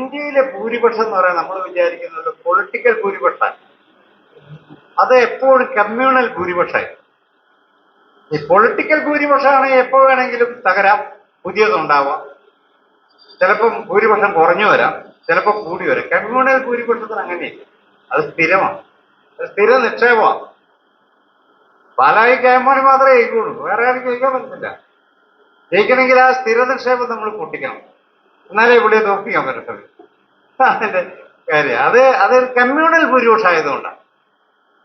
ഇന്ത്യയിലെ ഭൂരിപക്ഷം എന്ന് പറയാൻ നമ്മൾ വിചാരിക്കുന്നത് പൊളിറ്റിക്കൽ ഭൂരിപക്ഷം, അത് എപ്പോഴും കമ്മ്യൂണൽ ഭൂരിപക്ഷമായി. ഈ പൊളിറ്റിക്കൽ ഭൂരിപക്ഷമാണെങ്കിൽ എപ്പോ വേണമെങ്കിലും തകരാം, പുതിയതുണ്ടാവാം, ചിലപ്പം ഭൂരിപക്ഷം കുറഞ്ഞു വരാം, ചിലപ്പോൾ കൂടി വരാം. കമ്മ്യൂണൽ ഭൂരിപക്ഷത്തിന് അങ്ങനെയില്ല, അത് സ്ഥിരമാണ്, അത് സ്ഥിര നിക്ഷേപമാണ്. പാലായി കേമാണി മാത്രമേ ജയിക്കുള്ളൂ, വേറെ ആരും ജയിക്കാൻ പറ്റില്ല. ജയിക്കണമെങ്കിൽ ആ സ്ഥിര നിക്ഷേപം നമ്മൾ പൊട്ടിക്കണം, എന്നാലേ ഇവിടെ തോൽപ്പിക്കാൻ പറ്റത്തുള്ളൂ. അതിന്റെ കാര്യം അത് കമ്മ്യൂണൽ ഭൂരിപക്ഷം ആയതുകൊണ്ടാണ്.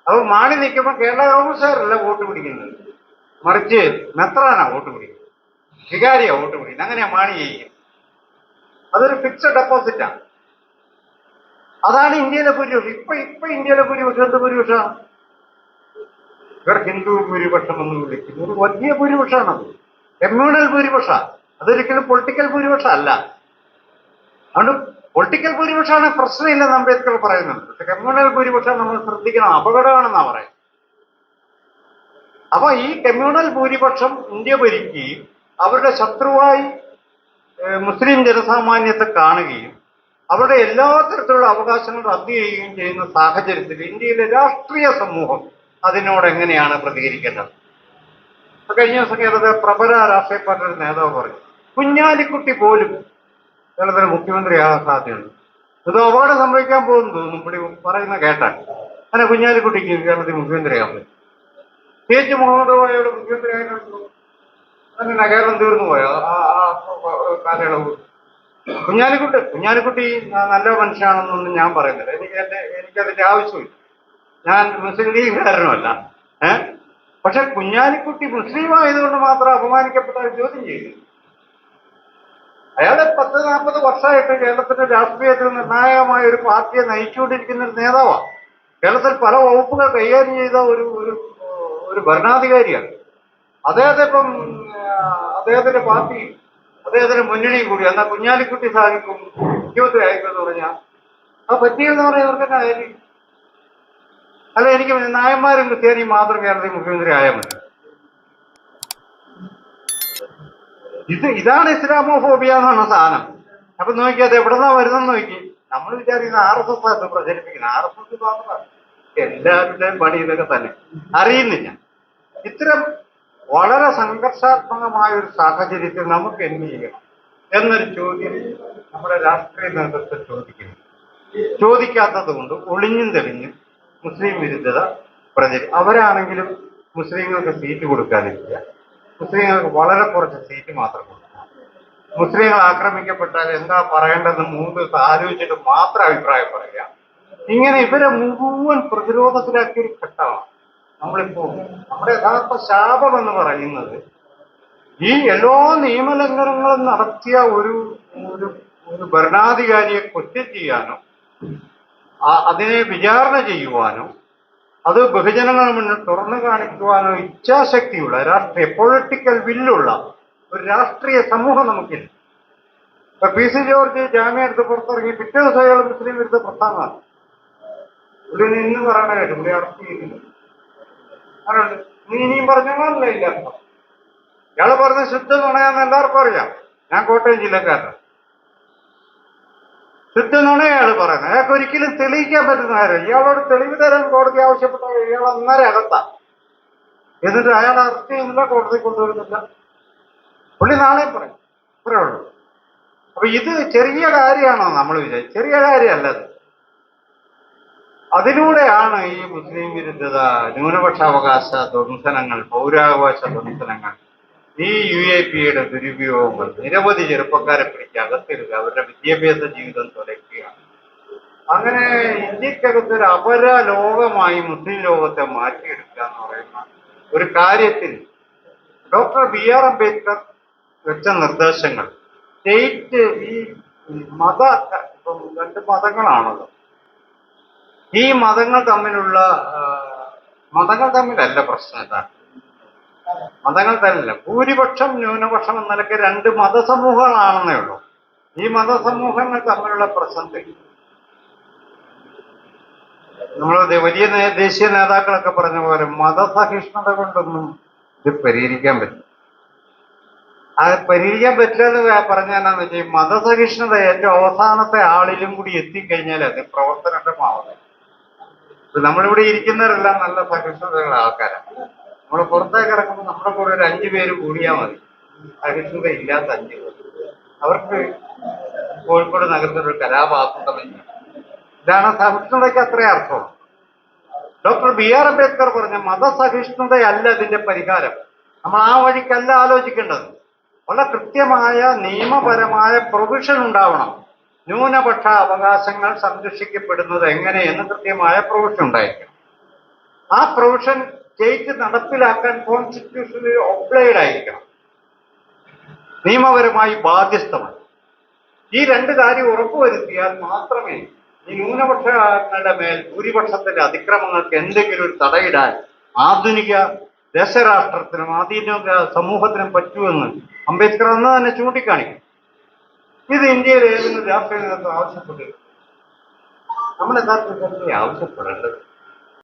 അപ്പൊ മാണി നിൽക്കുമ്പോൾ കേരള കോൺഗ്രസ്സുകാരല്ല വോട്ട് പിടിക്കുന്നത്, മറിച്ച് മെത്രാനാ വോട്ട് പിടിക്കുന്നത്, വികാരിയാ വോട്ട് പിടിക്കുന്നത്. അങ്ങനെയാ മാണി ജയിക്കുന്നത്. അതൊരു ഫിക്സഡ് ഡെപ്പോസിറ്റാണ്. അതാണ് ഇന്ത്യയിലെ ഭൂരിപക്ഷം. ഇപ്പൊ ഇന്ത്യയിലെ ഭൂരിപക്ഷം എന്ത് ഭൂരിപക്ഷമാണ്? ഇവർ ഹിന്ദു ഭൂരിപക്ഷം എന്ന് വിളിക്കുന്നു, ഒരു വലിയ ഭൂരിപക്ഷമാണത്, കമ്മ്യൂണൽ ഭൂരിപക്ഷം. അതൊരിക്കലും പൊളിറ്റിക്കൽ ഭൂരിപക്ഷം അല്ല. അതുകൊണ്ട് പൊളിറ്റിക്കൽ ഭൂരിപക്ഷമാണ് പ്രശ്നമില്ലെന്ന് അംബേദ്കർ പറയുന്നുണ്ട്. പക്ഷെ കമ്മ്യൂണൽ ഭൂരിപക്ഷം നമ്മൾ ശ്രദ്ധിക്കണം, അപകടമാണെന്നാ പറയുന്നത്. അപ്പൊ ഈ കമ്മ്യൂണൽ ഭൂരിപക്ഷം ഇന്ത്യ ഭരിക്കുകയും അവരുടെ ശത്രുവായി മുസ്ലിം ജനസാമാന്യത്തെ കാണുകയും അവരുടെ എല്ലാ തരത്തിലുള്ള അവകാശങ്ങൾ റദ്ദു ചെയ്യുകയും ചെയ്യുന്ന സാഹചര്യത്തിൽ ഇന്ത്യയിലെ രാഷ്ട്രീയ സമൂഹം അതിനോട് എങ്ങനെയാണ് പ്രതികരിക്കേണ്ടത്? കഴിഞ്ഞ ദിവസം കേരളത്തിലെ പ്രബല രാഷ്ട്രീയ പാർട്ടിയുടെ നേതാവ് പറഞ്ഞു, കുഞ്ഞാലിക്കുട്ടി പോലും കേരളത്തിലെ മുഖ്യമന്ത്രിയാകാൻ സാധ്യതയുണ്ട്. ഇത് അപകടം സംഭവിക്കാൻ പോകുന്നു തോന്നുന്നു ഇവിടെ പറയുന്ന കേട്ടാൽ. അങ്ങനെ കുഞ്ഞാലിക്കുട്ടിക്ക് കേരളത്തിൽ മുഖ്യമന്ത്രിയാകാൻ പറ്റും. എച്ച് മുഹമ്മദ് കോയയുടെ മുഖ്യമന്ത്രി ആയിരുന്നു, അങ്ങനെ കേരളം തീർന്നു പോയോ ആ കാലയളവ്? കുഞ്ഞാലിക്കുട്ടി നല്ല മനുഷ്യനാണെന്നൊന്നും ഞാൻ പറയുന്നില്ല, എനിക്കതിന്റെ ആവശ്യമില്ല. ഞാൻ മുസ്ലിം ലീഗുകാരനുമല്ല. പക്ഷെ കുഞ്ഞാലിക്കുട്ടി മുസ്ലിം ആയതുകൊണ്ട് മാത്രം അപമാനിക്കപ്പെട്ട ചോദ്യം ചെയ്തു. അയാളെ 10-40 വർഷമായിട്ട് കേരളത്തിന്റെ രാഷ്ട്രീയത്തിൽ നിർണായകമായ ഒരു പാർട്ടിയെ നയിച്ചുകൊണ്ടിരിക്കുന്ന ഒരു നേതാവാണ്. കേരളത്തിൽ പല വകുപ്പുകൾ കൈകാര്യം ചെയ്ത ഒരു ഭരണാധികാരിയാണ്. അദ്ദേഹത്തിന്റെ പാർട്ടി, അദ്ദേഹത്തിന്റെ മുന്നണിയും കൂടി. എന്നാൽ കുഞ്ഞാലിക്കുട്ടി സാഹിബും മുഖ്യമന്ത്രി ആയിക്കെന്ന് പറഞ്ഞാൽ അത് പറ്റിയെന്ന് പറയുന്നവർക്ക് തന്നെ ആയിരിക്കും. അല്ല, എനിക്ക് നായന്മാരും ക്രിസ്ത്യാനിയും മാത്രം കേരളത്തിൽ മുഖ്യമന്ത്രി ആയാൽ മതി. ഇതാണ് ഇസ്ലാമോഫോബിയ എന്നാണ് സാധനം. അപ്പൊ നോക്കിയാൽ അത് എവിടെന്നാ വരുന്നെന്ന് നോക്കി. നമ്മൾ വിചാരിക്കുന്ന RSS ആയിട്ട് പ്രചരിപ്പിക്കുന്നത്. RSS മാത്രമാണ്, എല്ലാവരുടെയും പണി ഇതൊക്കെ തന്നെ, അറിയുന്നില്ല. ഇത്തരം വളരെ സംഘർഷാത്മകമായ ഒരു സാഹചര്യത്തിൽ നമുക്ക് എന്ത് ചെയ്യണം എന്നൊരു ചോദ്യം നമ്മുടെ രാഷ്ട്രീയ നേതൃത്വം ചോദിക്കാത്തത് കൊണ്ട് ഒളിഞ്ഞും തെളിഞ്ഞും മുസ്ലിം വിരുദ്ധത അവരാണെങ്കിലും മുസ്ലിങ്ങൾക്ക് സീറ്റ് കൊടുക്കാനില്ല, മുസ്ലിങ്ങൾക്ക് വളരെ കുറച്ച് സീറ്റ് മാത്രം കൊടുക്കാം. മുസ്ലിങ്ങൾ ആക്രമിക്കപ്പെട്ടാൽ എന്താ പറയേണ്ടതെന്ന് മുമ്പ് ആലോചിച്ചിട്ട് മാത്രം അഭിപ്രായം പറയുക. ഇങ്ങനെ ഇവരെ മുഴുവൻ പ്രതിരോധത്തിലാക്കിയൊരു ഘട്ടമാണ് നമ്മളിപ്പോ. നമ്മുടെ യഥാർത്ഥ ശാപം എന്ന് പറയുന്നത് ഈ എല്ലാ നിയമലംഘനങ്ങളും നടത്തിയ ഒരു ഭരണാധികാരിയെ കുറ്റം ചെയ്യാനോ അതിനെ വിചാരണ ചെയ്യുവാനോ അത് ബഹുജനങ്ങൾ മുന്നിൽ തുറന്നു കാണിക്കുവാനോ ഇച്ഛാശക്തിയുള്ള പൊളിറ്റിക്കൽ വില്ലുള്ള ഒരു രാഷ്ട്രീയ സമൂഹം നമുക്കില്ല. ഇപ്പൊ PC ജോർജ് ജാമ്യം എടുത്ത് പുറത്തിറങ്ങി പിറ്റേ ദിവസം അയാൾ മുസ്ലിം വിരുദ്ധ പ്രസ്ഥാനമാണ്. പുള്ളിനെ ഇന്ന് പറയണ കേട്ടു, പുള്ളി അറസ്റ്റ് ചെയ്യുന്നില്ല. അതുകൊണ്ട് നീ ഇനിയും പറഞ്ഞോളാമല്ല ഇല്ല. ഇയാള് പറഞ്ഞ ശുദ്ധ നുണയാന്ന് എല്ലാവർക്കും അറിയാം. ഞാൻ കോട്ടയം ജില്ലക്കാരനാണ്. ശുദ്ധ നുണയാണ് പറയുന്നത്. അയാൾക്ക് ഒരിക്കലും തെളിയിക്കാൻ പറ്റുന്ന കാര്യം. ഇയാളോട് തെളിവ് തരാൻ കോടതി ആവശ്യപ്പെട്ട ഇയാൾ അന്നേരം അകത്താം. എന്നിട്ട് അയാൾ അറസ്റ്റ് ചെയ്യുന്നില്ല, കോടതി കൊണ്ടുവരുന്നില്ല. പുള്ളി നാളെ പറയും. ഇത്രേ ഉള്ളൂ. അപ്പൊ ഇത് ചെറിയ കാര്യമാണോ നമ്മൾ വിചാരിച്ചത്? ചെറിയ കാര്യമല്ലത്. അതിലൂടെയാണ് ഈ മുസ്ലിം വിരുദ്ധത, ന്യൂനപക്ഷാവകാശ ധ്വംസനങ്ങൾ, പൗരാവകാശ ധ്വംസനങ്ങൾ, ഈ UAPയുടെ ദുരുപയോഗങ്ങൾ, നിരവധി ചെറുപ്പക്കാരെ പിടിച്ച് അകത്തിടുക, അവരുടെ വിദ്യാഭ്യാസ ജീവിതം തുലയ്ക്കുകയാണ്. അങ്ങനെ ഇന്ത്യക്കകത്തൊരു അപര ലോകമായി മുസ്ലിം ലോകത്തെ മാറ്റിയെടുക്കുക എന്ന് പറയുന്ന ഒരു കാര്യത്തിൽ ഡോക്ടർ BR അംബേദ്കർ വെച്ച നിർദ്ദേശങ്ങൾ സ്റ്റേറ്റ് ഈ രണ്ട് മതങ്ങളാണല്ലോ, ഈ മതങ്ങൾ തമ്മിലല്ല പ്രശ്നം. എന്താണ് മതങ്ങൾ തന്നെയല്ല, ഭൂരിപക്ഷം ന്യൂനപക്ഷം എന്ന നിലയ്ക്ക് രണ്ട് മതസമൂഹങ്ങളാണെന്നേ ഉള്ളൂ. ഈ മതസമൂഹങ്ങൾ തമ്മിലുള്ള പ്രശ്നത്തിൽ നമ്മൾ വലിയ ദേശീയ നേതാക്കളൊക്കെ പറഞ്ഞ പോലെ മതസഹിഷ്ണുത കൊണ്ടൊന്നും ഇത് പരിഹരിക്കാൻ പറ്റും. അത് പരിഹരിക്കാൻ പറ്റില്ല എന്ന് പറഞ്ഞാൽ എന്താണെന്ന് വെച്ചാൽ ഈ മതസഹിഷ്ണുത ഏറ്റവും അവസാനത്തെ ആളിലും കൂടി എത്തിക്കഴിഞ്ഞാൽ അത് പ്രവർത്തനക്ഷമമാവുന്നത്. നമ്മളിവിടെ ഇരിക്കുന്നവരെല്ലാം നല്ല സഹിഷ്ണുതയുള്ള ആൾക്കാരാണ്. നമ്മൾ പുറത്തേക്ക് ഇറങ്ങുമ്പോൾ നമ്മുടെ കൂടെ ഒരു 5 പേര് കൂടിയാൽ മതി, സഹിഷ്ണുത ഇല്ലാത്ത 5 പേര്. അവർക്ക് കോഴിക്കോട് നഗരത്തിൽ ഒരു കലാപാത്രമില്ല. ഇതാണ് സഹിഷ്ണുതയ്ക്ക് അത്രയും അർത്ഥമാണ്. ഡോക്ടർ BR അംബേദ്കർ പറഞ്ഞ മതസഹിഷ്ണുതയല്ല ഇതിന്റെ പരിഹാരം. നമ്മൾ ആ വഴിക്കല്ല ആലോചിക്കേണ്ടത്. വളരെ കൃത്യമായ നിയമപരമായ പ്രൊവിഷൻ ഉണ്ടാവണം. ന്യൂനപക്ഷ അവകാശങ്ങൾ സംരക്ഷിക്കപ്പെടുന്നത് എങ്ങനെയെന്ന് കൃത്യമായ പ്രൊവിഷൻ ഉണ്ടായിരിക്കണം. ആ പ്രൊവിഷൻ സ്റ്റേറ്റ് നടപ്പിലാക്കാൻ കോൺസ്റ്റിറ്റ്യൂഷനിൽ ഒബ്ലൈഡ് ആയിരിക്കണം, നിയമപരമായി ബാധ്യസ്ഥമാണ്. ഈ 2 കാര്യം ഉറപ്പുവരുത്തിയാൽ മാത്രമേ ഈ ന്യൂനപക്ഷങ്ങളുടെ മേൽ ഭൂരിപക്ഷത്തിന്റെ അതിക്രമങ്ങൾക്ക് എന്തെങ്കിലും ഒരു തടയിടാൻ ആധുനിക ദേശരാഷ്ട്രത്തിനും ആധുനിക സമൂഹത്തിനും പറ്റുമെന്ന് അംബേദ്കർ അന്ന് തന്നെ ചൂണ്ടിക്കാണിക്കും. ഇത് ഇന്ത്യയിലെ ഏതെങ്കിലും രാഷ്ട്രീയ നേതൃത്വം ആവശ്യപ്പെട്ടു. നമ്മൾ യഥാർത്ഥത്തിൽ ആവശ്യപ്പെടേണ്ടത്